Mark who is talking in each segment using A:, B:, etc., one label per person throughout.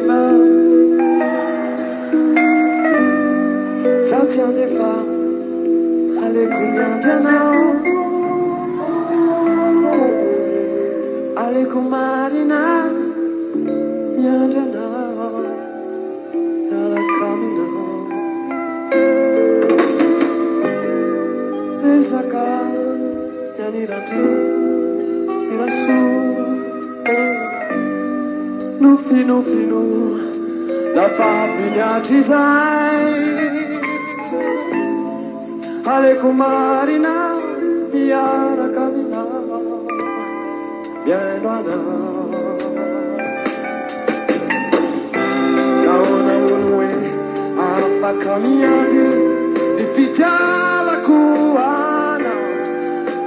A: Fatima, sauti ya ndefa, alikunyandana, alikumarina, nyandana, alakamina, resaka, yanirati, sirasu. No fino, la fafina ci sai. Ale kumarina, miara camina, vieno a Naona unwe, apa caminhante, lifittava kuana,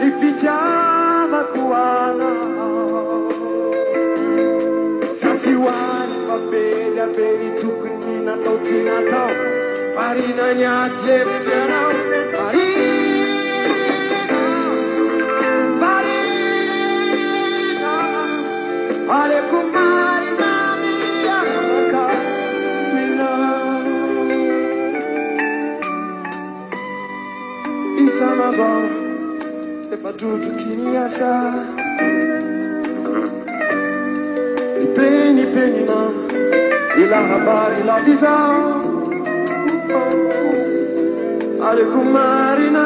A: lifittava kuana. Babeda beri tukunina totina tau farina nyate vjana farina ale kumarina miya kamina isana ba e patutu kiniasa Peni na ila habari la visa Ale kumarina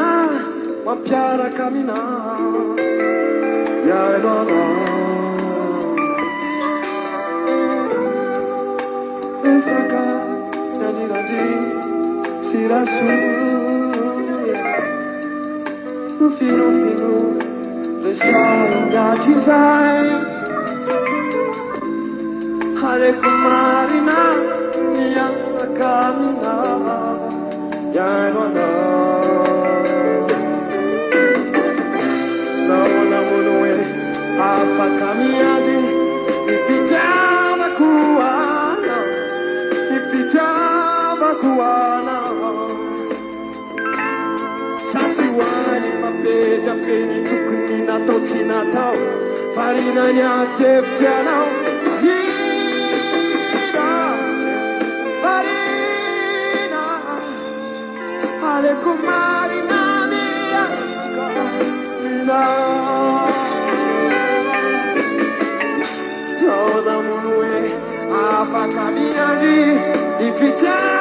A: Wampiara kamina Ya enona Esaka Nadi Sirasu Fino Le sai Gatizai Ale kumarina Nia kamina Ya enona Naona munue Apa kamiadi Nifitama kuana Sasiwani mabeja peni tukunina totsina tau Farina nyate vjanau Ale kumarina miya kamina Naona munue Apa kamiadi Nifitama